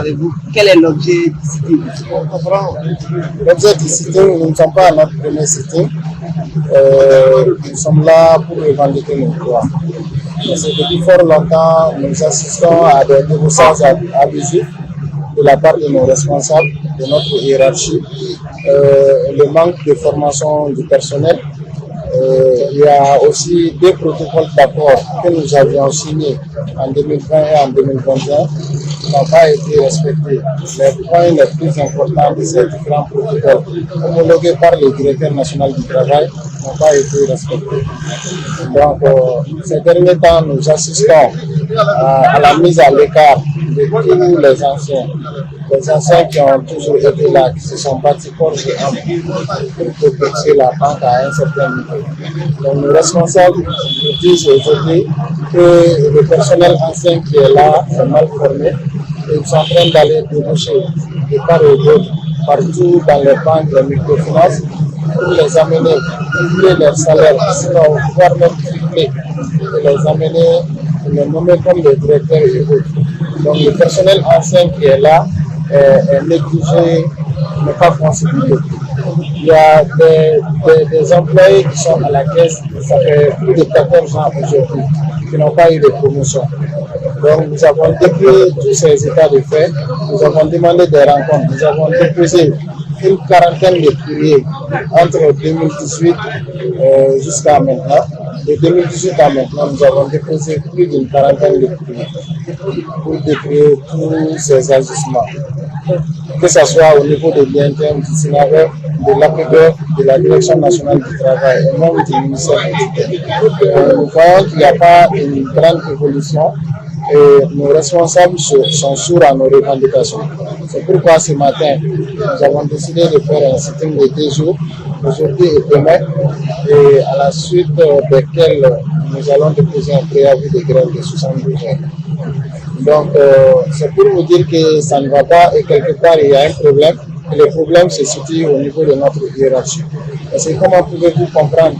avez-vous? Quel est l'objet du sitting? L'objet du sitting, nous ne sommes pas à notre premier sitting. Nous sommes là pour revendiquer nos droits. Parce que depuis fort longtemps, nous assistons à des négociations abusives de la part de nos responsables, de notre hiérarchie, le manque de formation du personnel. Il y a aussi des protocoles d'accord que nous avions signés en 2020 et en 2021 qui n'ont pas été respectés. Les points les plus importants de ces différents protocoles homologués par le directeur national du travail n'ont pas été respectés. Donc, ces derniers temps, nous assistons à la mise à l'écart de tous les anciens qui ont toujours été là, qui se sont battus corps et âme pour fixer la banque à un certain niveau. Donc, nos responsables nous disent aujourd'hui que le personnel ancien qui est là est mal formé et ils sont en train d'aller déboucher de part et d'autre partout dans les banques de microfinance pour les amener, doubler leur salaire, sinon voire même tripler, et les amener, les nommer comme les directeurs et autres. Donc le personnel ancien qui est là est négligé, n'est pas considéré. Il y a des employés qui sont à la caisse, ça fait plus de 14 ans aujourd'hui, qui n'ont pas eu de promotion. Donc nous avons décrit tous ces états de fait, nous avons demandé des rencontres, nous avons déposé une quarantaine de courriers entre 2018 jusqu'à maintenant. De 2018 à maintenant, nous avons déposé plus d'une quarantaine de courriers pour décrire tous ces agissements. Que ce soit au niveau de l'INTM, du SINAVER, de l'APEDER, de la Direction nationale du travail et même du ministère de l'Intérieur. Nous voyons qu'il n'y a pas une grande évolution et nos responsables sont sourds à nos revendications. C'est pourquoi ce matin, nous avons décidé de faire un sitting de 2 jours, aujourd'hui et demain, et à la suite desquels nous allons déposer un préavis de grève de 72 heures. Donc, c'est pour vous dire que ça ne va pas et quelque part il y a un problème. Et le problème se situe au niveau de notre hiérarchie. Parce que comment pouvez-vous comprendre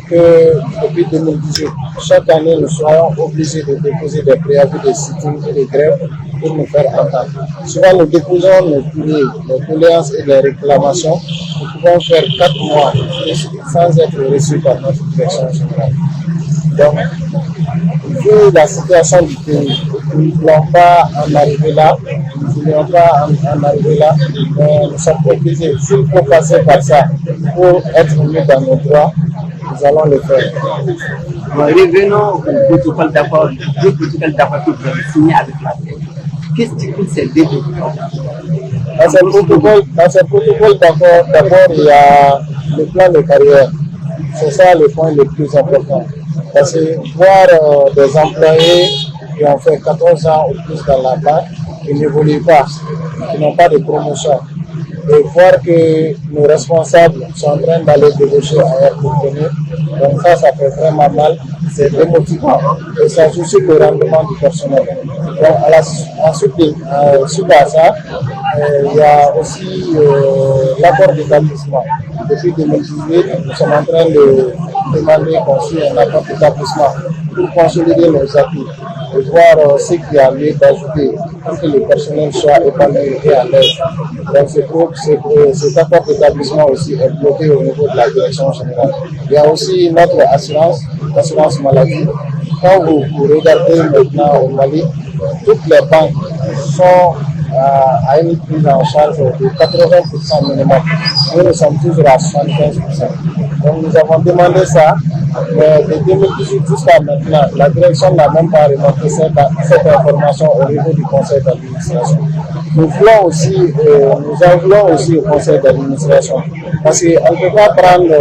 que depuis 2018, chaque année, nous soyons obligés de déposer des préavis de sitting et de grève pour nous faire entendre. Souvent, nous déposons nos courriers, les doléances et les réclamations. Nous pouvons faire 4 mois sans être reçus par notre direction générale. Donc, vu la situation du pays, nous ne voulons pas en arriver là, mais nous sommes obligés. S'il faut passer par ça pour être mis dans nos droits, nous allons le faire. Revenons au protocole d'accord, que vous avez signé avec la paix. Qu'est-ce que c'est des protocoles? Dans ce protocole d'abord, il y a le plan de carrière. C'est ça le point le plus important. Parce que voir des employés qui ont fait 14 ans ou plus dans la banque, qui n'évoluent pas, qui n'ont pas de promotion, et voir que nos responsables sont en train d'aller débaucher ailleurs pour tenir, donc ça fait vraiment mal, c'est démotivant et ça soucie le rendement du personnel. Donc suite à ça, il y a aussi l'accord d'établissement. Depuis 2018, nous sommes en train de demander qu'on signe un accord d'établissement pour consolider nos acquis et voir ce qu'il y a lieu d'ajouter pour que le personnel soit épanoui et à l'aise. Donc cet accord d'établissement aussi est bloqué au niveau de la direction générale. Il y a aussi notre assurance maladie. Quand vous regardez maintenant au Mali, toutes les banques sont à une prise en charge de 80% minimum. Nous sommes toujours à 75%. Donc nous avons demandé ça, mais de 2018 jusqu'à maintenant, la direction n'a même pas remonté cette information au niveau du conseil d'administration. Nous en voulons aussi au conseil d'administration, parce qu'on ne peut pas prendre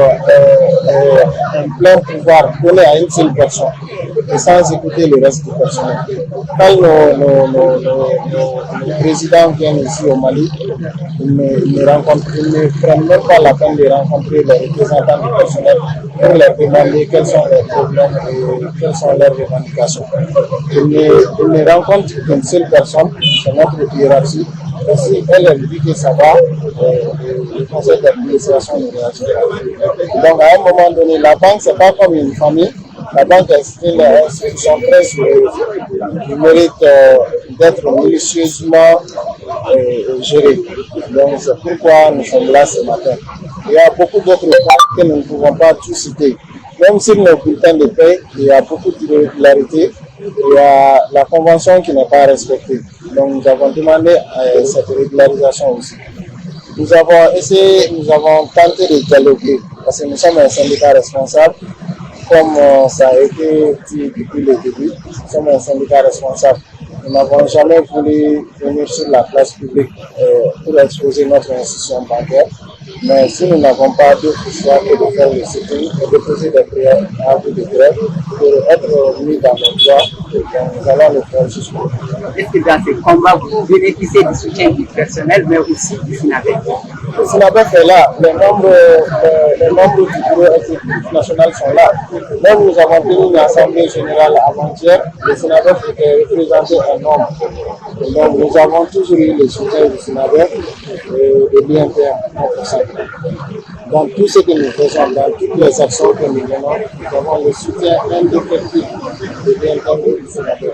un plein pouvoir donné à une seule personne et sans écouter le reste du personnel. Quand nos présidents viennent ici au Mali, ils ne prennent même pas la peine de rencontrer les représentants du personnel pour leur demander quels sont leurs problèmes et quelles sont leurs revendications. Ils ne rencontrent qu'une seule personne, c'est notre hiérarchie. Et si elle dit que ça va, le conseil d'administration ne réagit pas. Donc à un moment donné, la banque, ce n'est pas comme une famille. La banque est une institution très sérieuse. Il mérite d'être minutieusement gérer. Donc c'est pourquoi nous sommes là ce matin. Il y a beaucoup d'autres points que nous ne pouvons pas tous citer. Même sur nos bulletins de paie, il y a beaucoup d'irrégularités. Il y a la convention qui n'est pas respectée. Donc nous avons demandé cette régularisation aussi. Nous avons tenté de dialoguer parce que nous sommes un syndicat responsable. Comme ça a été dit depuis le début, nous sommes un syndicat responsable. Nous n'avons jamais voulu venir sur la place publique pour exposer notre institution bancaire. Mais si nous n'avons pas d'autre choix que de faire le soutien et de poser des préalables de grève pour être mis dans nos droits, nous allons le faire jusqu'au bout. Est-ce que dans ce combat, vous bénéficiez du soutien du personnel, mais aussi du SINABEF? Le SINABEF est là, les membres du bureau exécutif national sont là. Même nous avons tenu une assemblée générale avant-hier, le SINABEF était représenté en nombre. Donc nous avons toujours eu le soutien du SINABEF et de l'INTR. Dans tout ce que nous faisons, dans toutes les actions que nous menons, nous avons le soutien indéfectible de l'INTR et du SINABEF.